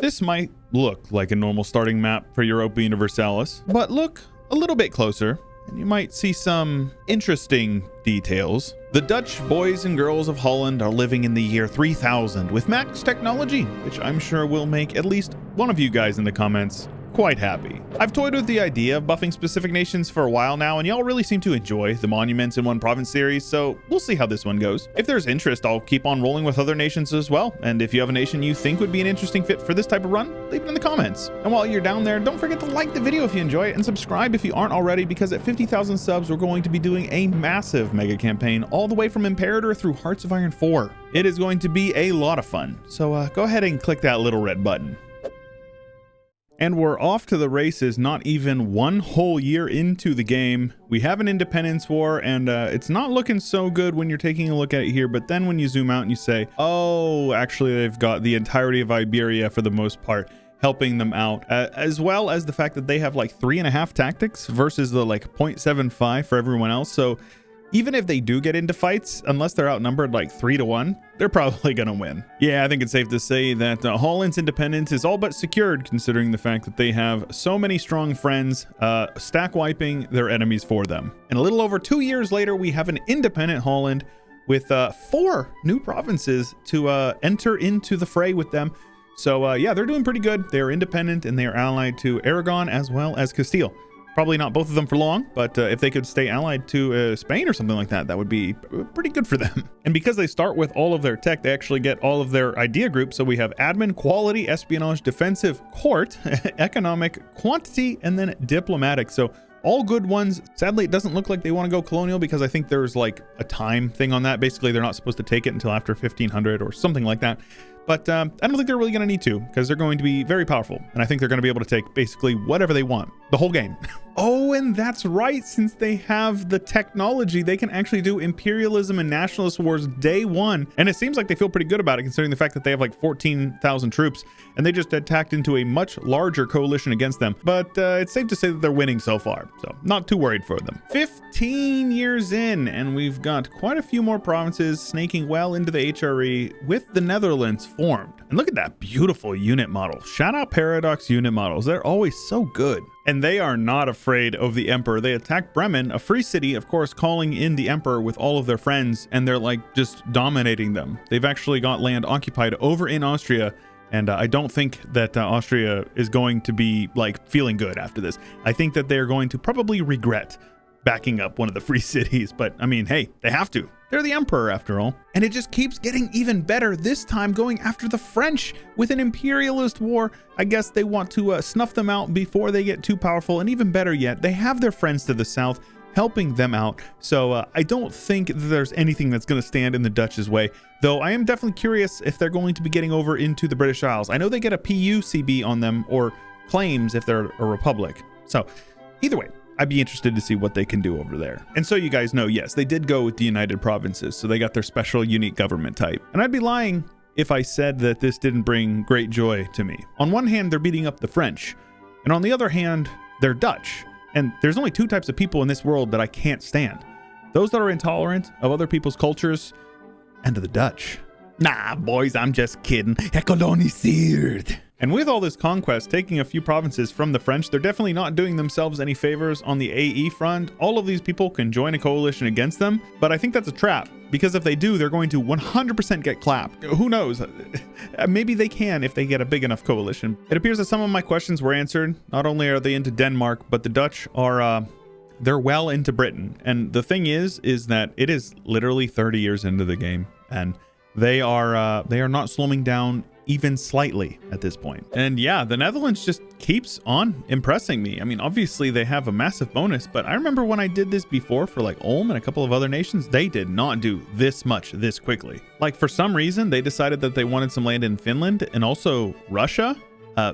This might look like a normal starting map for Europa Universalis, but look a little bit closer and you might see some interesting details. The Dutch boys and girls of Holland are living in the year 3000 with max technology, which I'm sure will make at least one of you guys in the comments quite happy. I've toyed with the idea of buffing specific nations for a while now, and y'all really seem to enjoy the Monuments in One Province series, so we'll see how this one goes. If there's interest, I'll keep on rolling with other nations as well, and if you have a nation you think would be an interesting fit for this type of run, leave it in the comments. And while you're down there, don't forget to like the video if you enjoy it, and subscribe if you aren't already, because at 50,000 subs, we're going to be doing a massive mega campaign all the way from Imperator through Hearts of Iron 4. It is going to be a lot of fun, so go ahead and click that little red button. And we're off to the races not even one whole year into the game. We have an independence war, and it's not looking so good when you're taking a look at it here, but then when you zoom out and you say, oh, actually they've got the entirety of Iberia for the most part helping them out, as well as the fact that they have like 3.5 tactics versus the like 0.75 for everyone else. So even if they do get into fights, unless they're outnumbered like 3-1, they're probably gonna win. Yeah, I think it's safe to say that Holland's independence is all but secured, considering the fact that they have so many strong friends stack wiping their enemies for them. And a little over 2 years later, we have an independent Holland with 4 new provinces to enter into the fray with them. So yeah, they're doing pretty good. They're independent and they are allied to Aragon as well as Castile. Probably not both of them for long, but if they could stay allied to Spain or something like that, that would be pretty good for them. And because they start with all of their tech, they actually get all of their idea groups. So we have admin, quality, espionage, defensive, court, economic, quantity, and then diplomatic. So all good ones. Sadly, it doesn't look like they want to go colonial because I think there's like a time thing on that. Basically, they're not supposed to take it until after 1500 or something like that. But I don't think they're really going to need to, because they're going to be very powerful. And I think they're going to be able to take basically whatever they want, the whole game. Oh, and that's right. Since they have the technology, they can actually do imperialism and nationalist wars day one. And it seems like they feel pretty good about it, considering the fact that they have like 14,000 troops and they just attacked into a much larger coalition against them. But it's safe to say that they're winning so far. So not too worried for them. 15 years in, and we've got quite a few more provinces snaking well into the HRE with the Netherlands formed. And look at that beautiful unit model. Shout out Paradox unit models. They're always so good. And they are not afraid of the Emperor. They attacked Bremen, a free city, of course, calling in the Emperor with all of their friends, and they're like just dominating them. They've actually got land occupied over in Austria, and I don't think that Austria is going to be like feeling good after this. I think that they're going to probably regret backing up one of the free cities, but I mean, hey, they have to. They're the Emperor after all. And it just keeps getting even better, this time going after the French with an imperialist war. I guess they want to snuff them out before they get too powerful, and even better yet, they have their friends to the south helping them out. So I don't think that there's anything that's going to stand in the Dutch's way, though I am definitely curious if they're going to be getting over into the British Isles. I know they get a PUCB on them, or claims if they're a republic. So either way, I'd be interested to see what they can do over there. And so you guys know, yes, they did go with the United Provinces, so they got their special unique government type. And I'd be lying if I said that this didn't bring great joy to me. On one hand, they're beating up the French, and on the other hand, they're Dutch. And there's only 2 types of people in this world that I can't stand. Those that are intolerant of other people's cultures, and to the Dutch. Nah, boys, I'm just kidding. Coloniseerd. And with all this conquest, taking a few provinces from the French, they're definitely not doing themselves any favors on the AE front. All of these people can join a coalition against them, but I think that's a trap, because if they do, they're going to 100% get clapped. Who knows? Maybe they can if they get a big enough coalition. It appears that some of my questions were answered. Not only are they into Denmark, but the Dutch are, they're well into Britain. And the thing is that it is literally 30 years into the game, and they are not slowing down even slightly at this point. And yeah, the Netherlands just keeps on impressing me. I mean, obviously they have a massive bonus, but I remember when I did this before for like Ulm and a couple of other nations, they did not do this much this quickly. Like for some reason, they decided that they wanted some land in Finland and also Russia,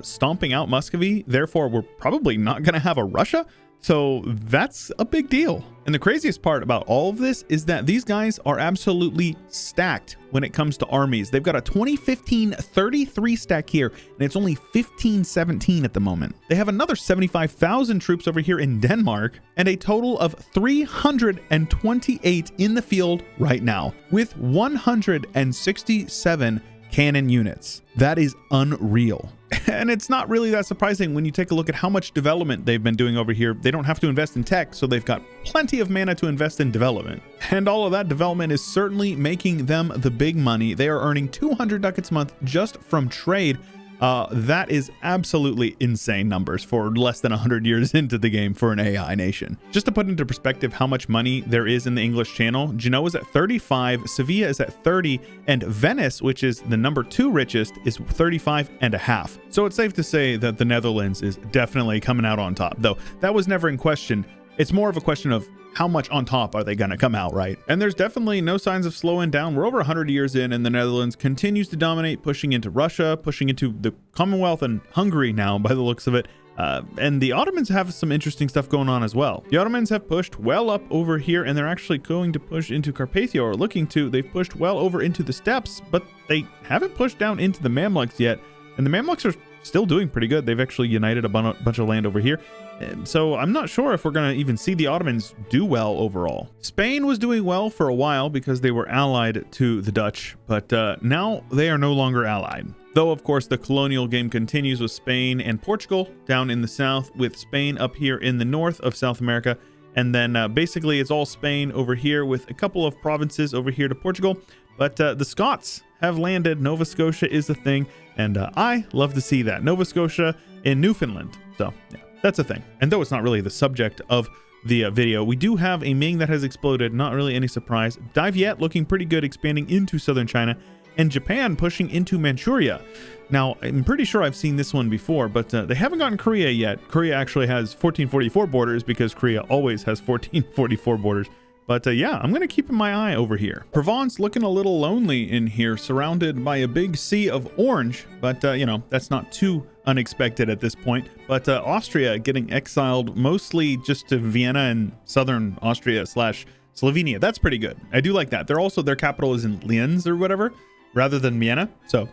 stomping out Muscovy. Therefore, we're probably not going to have a Russia. So that's a big deal. And the craziest part about all of this is that these guys are absolutely stacked when it comes to armies. They've got a 2015 33 stack here, and it's only 1517 at the moment. They have another 75,000 troops over here in Denmark, and a total of 328 in the field right now, with 167 cannon units. That is unreal. And it's not really that surprising when you take a look at how much development they've been doing over here. They don't have to invest in tech, so they've got plenty of mana to invest in development. And all of that development is certainly making them the big money. They are earning 200 ducats a month just from trade. That is absolutely insane numbers for less than 100 years into the game for an AI nation. Just to put into perspective how much money there is in the English Channel, Genoa is at 35, Sevilla is at 30, and Venice, which is the number 2 richest, is 35.5. So it's safe to say that the Netherlands is definitely coming out on top, though that was never in question. It's more of a question of how much on top are they going to come out, right? And there's definitely no signs of slowing down. We're over 100 years in, and the Netherlands continues to dominate, pushing into Russia, pushing into the Commonwealth and Hungary now, by the looks of it. And the Ottomans have some interesting stuff going on as well. The Ottomans have pushed well up over here, and they're actually going to push into Carpathia, or looking to. They've pushed well over into the steppes, but they haven't pushed down into the Mamluks yet. And the Mamluks are still doing pretty good. They've actually united a bunch of land over here. And so I'm not sure if we're going to even see the Ottomans do well overall. Spain was doing well for a while because they were allied to the Dutch, but now they are no longer allied. Though, of course, the colonial game continues with Spain and Portugal down in the south, with Spain up here in the north of South America. And then basically it's all Spain over here with a couple of provinces over here to Portugal. But the Scots have landed. Nova Scotia is the thing. And I love to see that. Nova Scotia in Newfoundland. So, yeah. That's a thing. And though it's not really the subject of the video, we do have a Ming that has exploded. Not really any surprise. Dai Viet looking pretty good, expanding into southern China, and Japan pushing into Manchuria. Now, I'm pretty sure I've seen this one before, but they haven't gotten Korea yet. Korea actually has 1444 borders because Korea always has 1444 borders. But yeah, I'm going to keep my eye over here. Provence looking a little lonely in here, surrounded by a big sea of orange. But, you know, that's not too unexpected at this point. But Austria getting exiled mostly just to Vienna and southern Austria / Slovenia. That's pretty good. I do like that. They're also, their capital is in Linz or whatever, rather than Vienna. So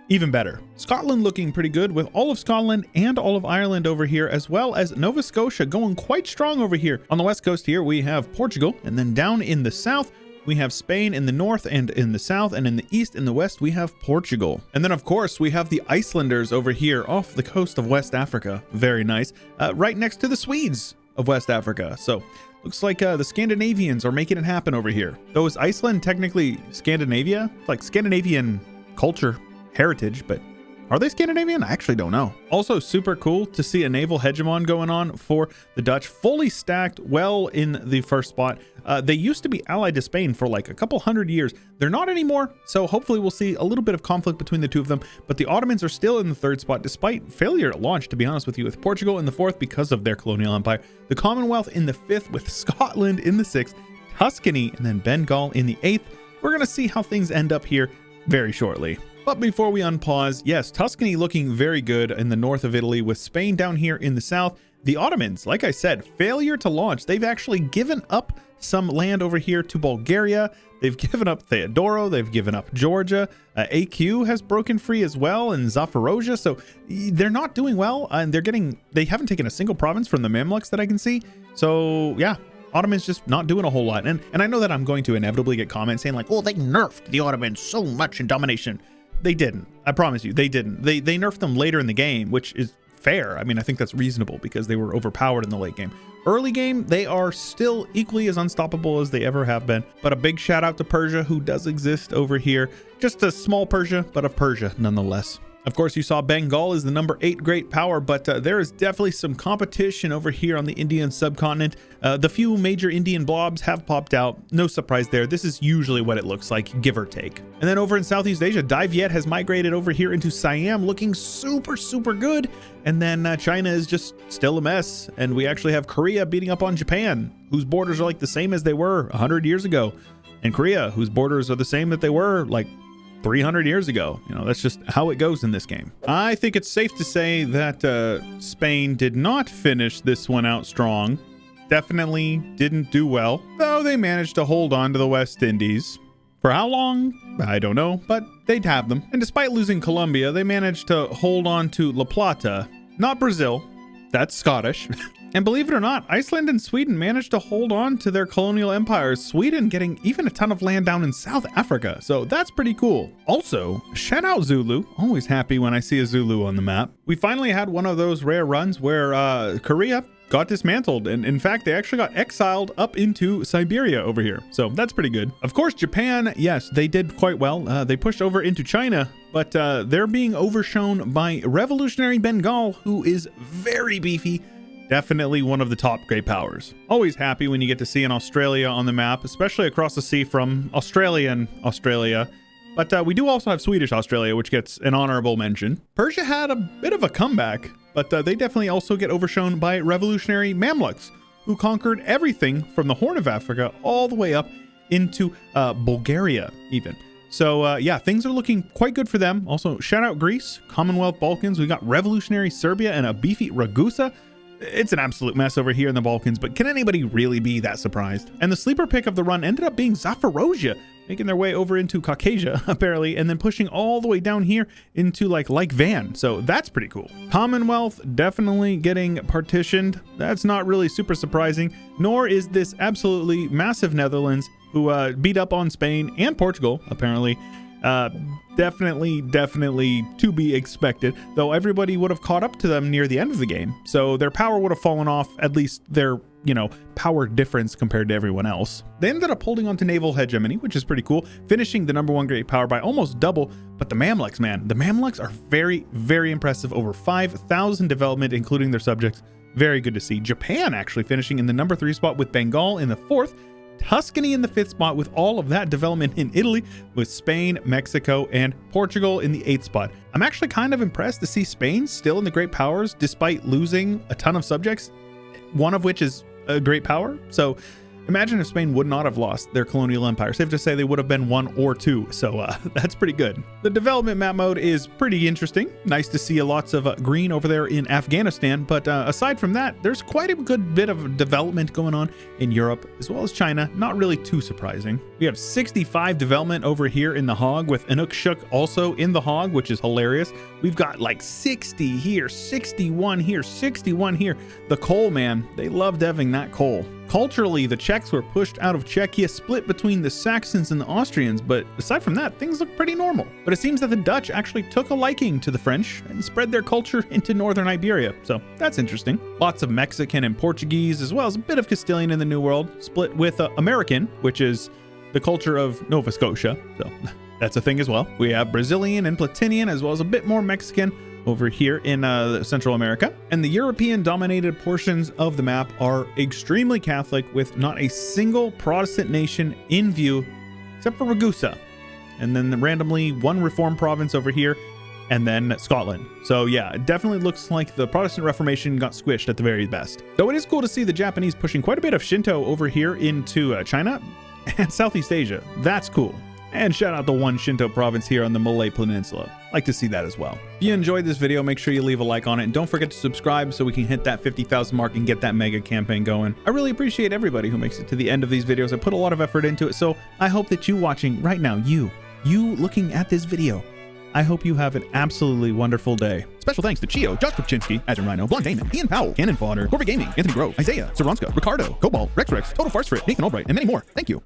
even better. Scotland looking pretty good with all of Scotland and all of Ireland over here, as well as Nova Scotia going quite strong over here. On the west coast here, we have Portugal, and then down in the south, we have Spain in the north and in the south, and in the east and the west, we have Portugal. And then, of course, we have the Icelanders over here off the coast of West Africa. Very nice. Right next to the Swedes of West Africa. So looks like the Scandinavians are making it happen over here. Though is Iceland technically Scandinavia? It's like Scandinavian culture heritage, but are they Scandinavian? I actually don't know. Also super cool to see a naval hegemon going on for the Dutch, fully stacked well in the first spot. They used to be allied to Spain for like a couple hundred years. They're not anymore, so hopefully we'll see a little bit of conflict between the two of them, but the Ottomans are still in the third spot despite failure at launch, to be honest with you, with Portugal in the fourth because of their colonial empire, the Commonwealth in the fifth with Scotland in the sixth, Tuscany, and then Bengal in the eighth. We're going to see how things end up here very shortly. But before we unpause, yes, Tuscany looking very good in the north of Italy with Spain down here in the south. The Ottomans, like I said, failure to launch. They've actually given up some land over here to Bulgaria. They've given up Theodoro. They've given up Georgia. AQ has broken free as well, and Zaporozhye. So they're not doing well, and they haven't taken a single province from the Mamluks that I can see. So yeah, Ottomans just not doing a whole lot. And I know that I'm going to inevitably get comments saying like, oh, they nerfed the Ottomans so much in domination. They didn't. I promise you, they didn't. They nerfed them later in the game, which is fair. I mean, I think that's reasonable because they were overpowered in the late game. Early game, they are still equally as unstoppable as they ever have been. But a big shout out to Persia, who does exist over here. Just a small Persia, but of Persia nonetheless. Of course, you saw Bengal is the number 8 great power, but there is definitely some competition over here on the Indian subcontinent. The few major Indian blobs have popped out. No surprise there. This is usually what it looks like, give or take. And then over in Southeast Asia, Dai Viet has migrated over here into Siam, looking super, super good. And then China is just still a mess. And we actually have Korea beating up on Japan, whose borders are like the same as they were 100 years ago. And Korea, whose borders are the same that they were like 300 years ago. You know, that's just how it goes in this game. I think it's safe to say that Spain did not finish this one out strong. Definitely didn't do well, though they managed to hold on to the West Indies. For how long? I don't know, but they'd have them. And despite losing Colombia, they managed to hold on to La Plata, not Brazil. That's Scottish. And believe it or not, Iceland and Sweden managed to hold on to their colonial empires, Sweden getting even a ton of land down in South Africa. So that's pretty cool. Also, shout out Zulu. Always happy when I see a Zulu on the map. We finally had one of those rare runs where Korea got dismantled, and in fact they actually got exiled up into Siberia over here, so that's pretty good. Of course, Japan, yes, they did quite well. They pushed over into China, but they're being overshown by revolutionary Bengal, who is very beefy. Definitely one of the top great powers. Always happy when you get to see an Australia on the map, especially across the sea from Australian Australia. But we do also have Swedish Australia, which gets an honorable mention. Persia had a bit of a comeback, but they definitely also get overshown by revolutionary Mamluks, who conquered everything from the Horn of Africa all the way up into Bulgaria even. So yeah, things are looking quite good for them. Also, shout out Greece, Commonwealth Balkans. We got revolutionary Serbia and a beefy Ragusa. It's an absolute mess over here in the Balkans, but can anybody really be that surprised? And the sleeper pick of the run ended up being Zaporozhye, making their way over into Caucasia, apparently, and then pushing all the way down here into like Van. So that's pretty cool. Commonwealth definitely getting partitioned. That's not really super surprising, nor is this absolutely massive Netherlands, who beat up on Spain and Portugal, apparently. Definitely to be expected, though everybody would have caught up to them near the end of the game. So their power would have fallen off, at least their, power difference compared to everyone else. They ended up holding on to naval hegemony, which is pretty cool, finishing the #1 great power by almost double. But the Mamluks, man, the Mamluks are very, very impressive. Over 5,000 development, including their subjects. Very good to see. Japan actually finishing in the #3 spot with Bengal in the 4th. Tuscany in the 5th spot with all of that development in Italy, with Spain, Mexico, and Portugal in the 8th spot. I'm actually kind of impressed to see Spain still in the great powers despite losing a ton of subjects, one of which is a great power. So imagine if Spain would not have lost their colonial empire. Safe to say they would have been 1 or 2. So that's pretty good. The development map mode is pretty interesting. Nice to see lots of green over there in Afghanistan. But aside from that, there's quite a good bit of development going on in Europe as well as China. Not really too surprising. We have 65 development over here in the Hog, with Inukshuk also in the Hog, which is hilarious. We've got like 60 here, 61 here, 61 here. The coal, man, they loved having that coal. Culturally, the Czechs were pushed out of Czechia, split between the Saxons and the Austrians, but aside from that, things look pretty normal. But it seems that the Dutch actually took a liking to the French and spread their culture into northern Iberia, so that's interesting. Lots of Mexican and Portuguese, as well as a bit of Castilian in the New World, split with American, which is the culture of Nova Scotia, so that's a thing as well. We have Brazilian and Platinian, as well as a bit more Mexican over here in Central America. And the European-dominated portions of the map are extremely Catholic, with not a single Protestant nation in view, except for Ragusa. And then randomly one Reformed province over here, and then Scotland. So yeah, it definitely looks like the Protestant Reformation got squished at the very best. Though it is cool to see the Japanese pushing quite a bit of Shinto over here into China and Southeast Asia. That's cool. And shout out to one Shinto province here on the Malay Peninsula. Like to see that as well. If you enjoyed this video, make sure you leave a like on it, and don't forget to subscribe so we can hit that 50,000 mark and get that mega campaign going. I really appreciate everybody who makes it to the end of these videos. I put a lot of effort into it, so I hope that you watching right now, you looking at this video, I hope you have an absolutely wonderful day. Special thanks to Chio, Josh Kupczynski, Azure Rhino, Blonde Damon, Ian Powell, Cannon Fodder, Corvette Gaming, Anthony Grove, Isaiah, Saronska, Ricardo, Cobalt, Rex, Total Farce Frit, Nathan Albright, and many more. Thank you.